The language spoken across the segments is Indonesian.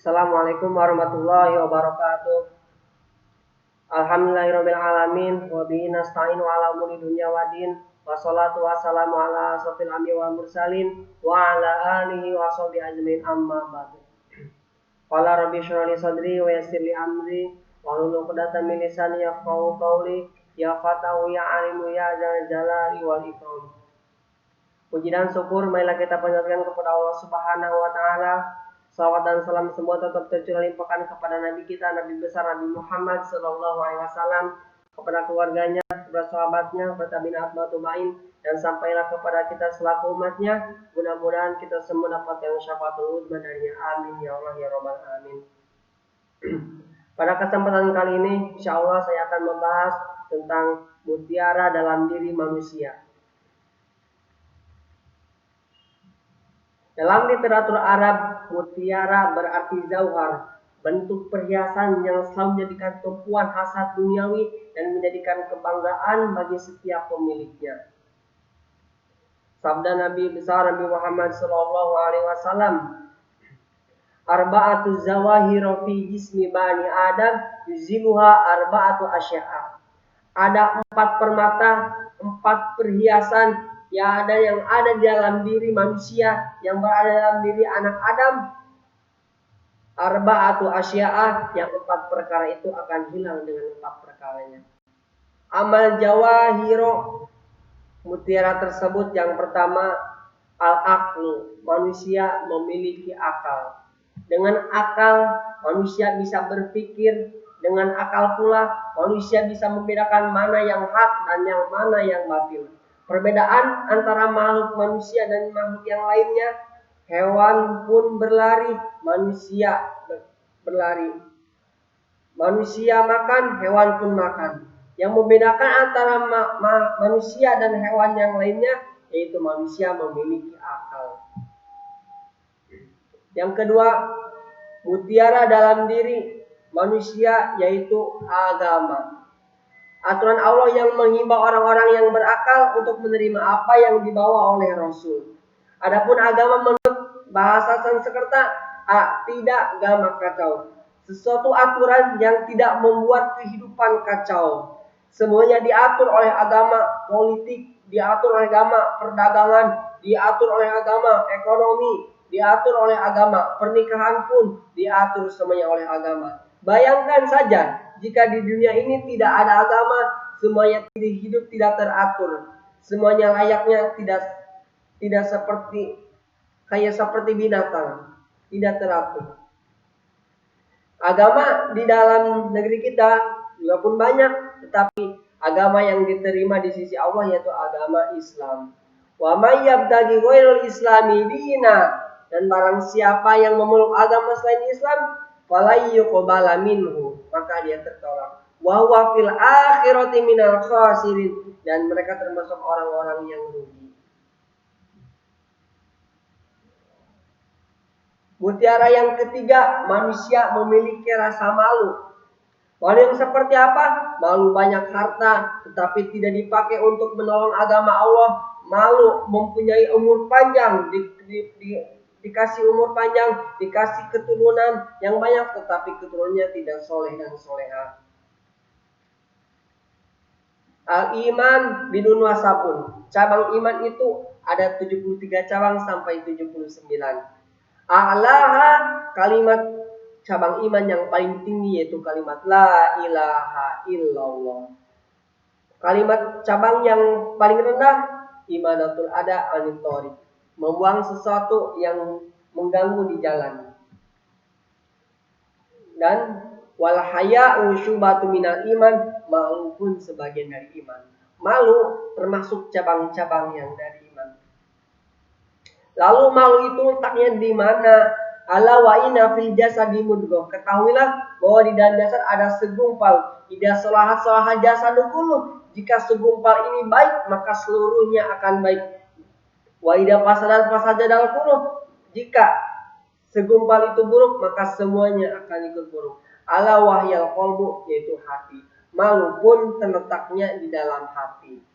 Assalamualaikum warahmatullahi wabarakatuh. Alhamdulillahirabbil alamin wa bihi nasta'inu ala umuri dunya waddin. Wassalatu wassalamu ala asrofil anbiya'i wal mursalin wa ala alihi wa sahbihi ajmain amma ba'du. Qala rabbi shrah li sadri wa yassir li amri wa hlul 'uqdatam min lisani yafqahu qawli. Ya Fatahu ya Alimu ya Dzal Jalali wal Ikram. Puji dan syukur marilah kita panjatkan kepada Allah Subhanahu wa taala. Salawat dan salam semua tetap tercurah limpahkan kepada Nabi kita, Nabi besar Nabi Muhammad sallallahu alaihi wasallam, kepada keluarganya, kepada sahabatnya, kepada tabi'in atba'in, dan sampailah kepada kita selaku umatnya. Mudah-mudahan kita semua dapat yang syafaatul uzma darinya. Amin ya Allah ya rabbal alamin. Pada kesempatan kali ini, insya Allah saya akan membahas tentang mutiara dalam diri manusia. Dalam literatur Arab, mutiara berarti zauhar, bentuk perhiasan yang selalu menjadikan tumpuan hasad duniawi dan menjadikan kebanggaan bagi setiap pemiliknya. Sabda Nabi besar Nabi Muhammad sallallahu alaihi wasallam, arba'atu zawahir fi jismi bani Adam yuzibuha arba'atu asya'a. Ada 4 permata, 4 perhiasan yang ada di dalam diri manusia, yang berada dalam diri anak Adam. Arba'atu asya'a, yang 4 perkara itu akan hilang dengan 4 perkaranya. Amal jawahiro, mutiara tersebut yang pertama al-aqlu, manusia memiliki akal. Dengan akal manusia bisa berpikir, dengan akal pula manusia bisa membedakan mana yang hak dan yang mana yang batil. Perbedaan antara makhluk manusia dan makhluk yang lainnya, hewan pun berlari, manusia berlari. Manusia makan, hewan pun makan. Yang membedakan antara manusia dan hewan yang lainnya, yaitu manusia memiliki akal. Yang kedua, mutiara dalam diri manusia yaitu agama. Aturan Allah yang menghimbau orang-orang yang berakal untuk menerima apa yang dibawa oleh Rasul. Adapun agama menurut bahasa Sanskerta, tidak agama kacau. Sesuatu aturan yang tidak membuat kehidupan kacau. Semuanya diatur oleh agama, politik diatur oleh agama, perdagangan diatur oleh agama, ekonomi diatur oleh agama, pernikahan pun diatur semuanya oleh agama. Bayangkan saja jika di dunia ini tidak ada agama, semuanya hidup tidak teratur, semuanya layaknya tidak seperti binatang, tidak teratur. Agama di dalam negeri kita juga pun banyak, tetapi agama yang diterima di sisi Allah yaitu agama Islam. Wa may yabtaghi ghairal islami dina, dan barang siapa yang memeluk agama selain Islam, fala yuqbala minhu, maka dia tertolak. Wa huwa fil akhirati minal khasirin, dan mereka termasuk orang-orang yang rugi. Mutiara yang ketiga, manusia memiliki rasa malu. Malu yang seperti apa? Malu banyak harta tetapi tidak dipakai untuk menolong agama Allah. Malu mempunyai umur panjang, dikasih umur panjang, dikasih keturunan yang banyak tetapi keturunannya tidak soleh dan soleha. Al-iman bidun wasapun. Cabang iman itu ada 73 cabang sampai 79. A'laha, kalimat cabang iman yang paling tinggi yaitu kalimat la ilaha illallah. Kalimat cabang yang paling rendah, imadatul ada anit thoriq, membuang sesuatu yang mengganggu di jalan. Dan wal haya'u syubatu minal iman, malu pun sebagian dari iman. Malu termasuk cabang-cabang yang dari iman. Lalu malu itu letaknya di mana? Ala wa inna fil jasadi mudghah. Ketahuilah bahwa di dalam jasad ada segumpal. Idza salaha jasadu kullu. Jika segumpal ini baik, maka seluruhnya akan baik. Wa idza fasadal kullu. Jika segumpal itu buruk, maka semuanya akan ikut buruk. Ala wahyal qalbu, yaitu hati. Malu pun terletaknya di dalam hati.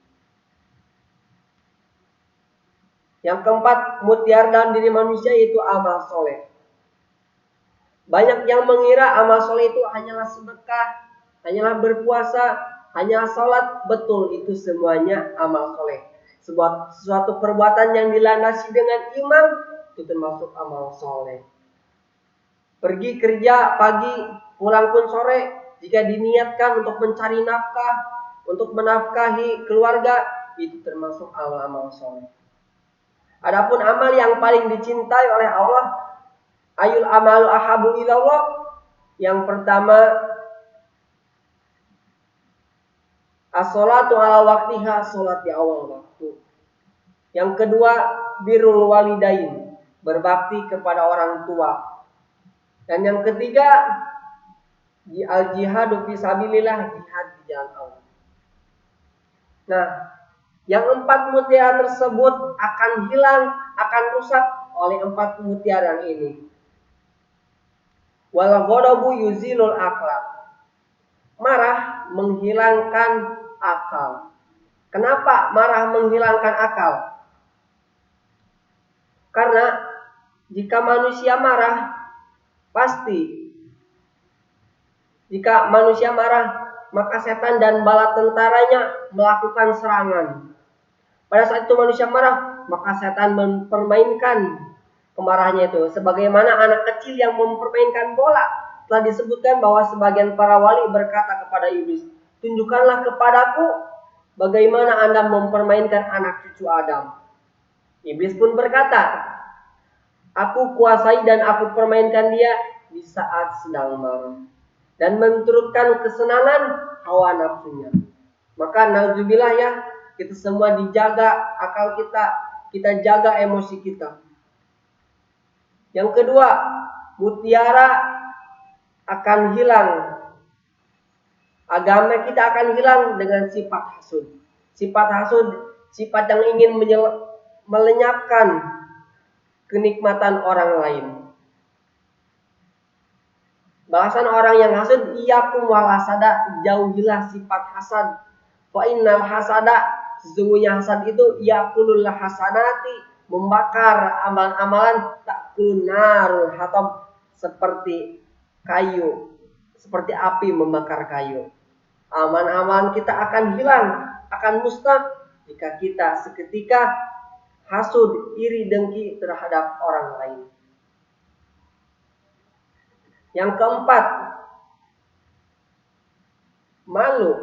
Yang keempat, mutiara dalam diri manusia yaitu amal soleh. Banyak yang mengira amal soleh itu hanyalah sedekah, hanyalah berpuasa, hanyalah sholat. Betul, itu semuanya amal soleh. Suatu perbuatan yang dilandasi dengan iman, itu termasuk amal soleh. Pergi kerja pagi, pulang pun sore, jika diniatkan untuk mencari nafkah, untuk menafkahi keluarga, itu termasuk amal-amal soleh. Adapun amal yang paling dicintai oleh Allah, ayul amalu ahabu ilallah. Yang pertama, as-sholatu ala waktiha, sholat di awal waktu. Yang kedua, birrul walidain, berbakti kepada orang tua. Dan yang ketiga, al-jihadu fisabilillah, jihad di jalan Allah. Nah, yang 4 mutiara tersebut akan hilang, akan rusak oleh 4 mutiara ini. Wal ghadabu yuzilul akhlaq. Marah menghilangkan akal. Kenapa marah menghilangkan akal? Karena jika manusia marah, pasti jika manusia marah, maka setan dan bala tentaranya melakukan serangan. Pada saat itu manusia marah, maka setan mempermainkan kemarahannya itu. Sebagaimana anak kecil yang mempermainkan bola. Telah disebutkan bahwa sebagian para wali berkata kepada iblis, tunjukkanlah kepadaku bagaimana Anda mempermainkan anak cucu Adam. Iblis pun berkata, aku kuasai dan aku permainkan dia di saat sedang marah. Dan menurutkan kesenangan hawa nafsunya. Maka nauzubillah ya, kita semua dijaga akal kita jaga emosi kita. Yang kedua, mutiara akan hilang. Agama kita akan hilang dengan sifat hasud. Sifat hasud, sifat yang ingin melenyapkan kenikmatan orang lain. Bahasan orang yang hasud, iyyakum wal hasada, jauhilah sifat hasad. Fa innal hasada, sesungguhnya hasad itu yakulul hasanati, membakar amalan-amalan, takulun narul hatab, seperti kayu, seperti api membakar kayu. Amalan-amalan kita akan hilang, akan musnah jika kita seketika hasud, iri dengki terhadap orang lain. Yang keempat, malu.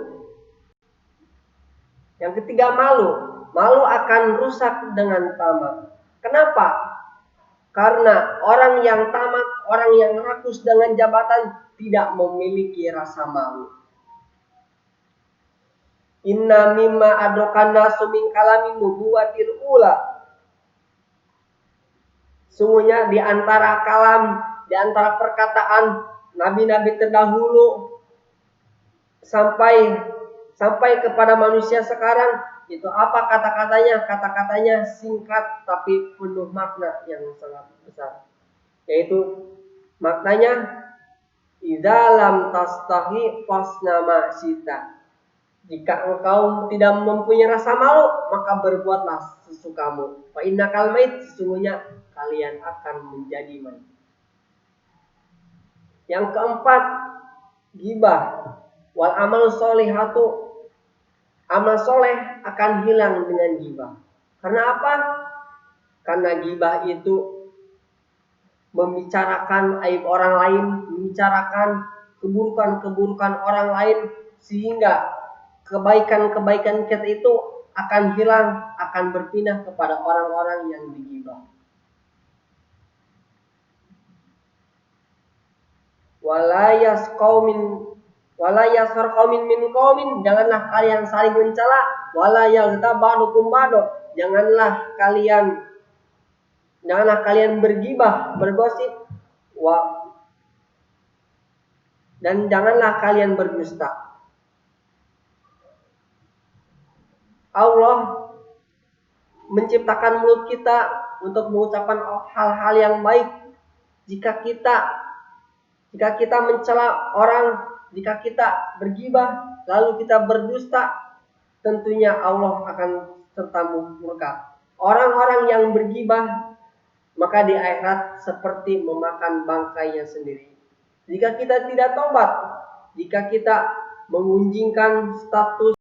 Yang ketiga, malu. Malu akan rusak dengan tamak. Kenapa? Karena orang yang tamak, orang yang rakus dengan jabatan tidak memiliki rasa malu. Inna mimma adokan nasu min kalamin nubuwatil ula. Sungguhnya di antara kalam, di antara perkataan nabi-nabi terdahulu sampai kepada manusia sekarang, itu apa kata-katanya? Kata-katanya singkat tapi penuh makna yang sangat besar. Yaitu maknanya, idza lam tastahi fasna ma sita. Jika engkau tidak mempunyai rasa malu, maka berbuatlah sesukamu. Fa innakal mait, sesungguhnya kalian akan menjadi mayit. Yang keempat, ghibah. Wal amal sholihatu, amal soleh akan hilang dengan ghibah. Karena apa? Karena ghibah itu membicarakan aib orang lain, membicarakan keburukan-keburukan orang lain, sehingga kebaikan-kebaikan kita itu akan hilang, akan berpindah kepada orang-orang yang dighibah. Wala yaskhar qaumin min qaumin, janganlah kalian saling mencela. Wala yaghtab ba'dukum ba'd, janganlah kalian bergibah, bergosip. Dan janganlah kalian berdusta. Allah menciptakan mulut kita untuk mengucapkan hal-hal yang baik. Jika kita mencela orang, jika kita bergibah, lalu kita berdusta, tentunya Allah akan serta murka. Orang-orang yang bergibah maka di akhirat seperti memakan bangkainya sendiri. Jika kita tidak tobat, jika kita mengunjingkan status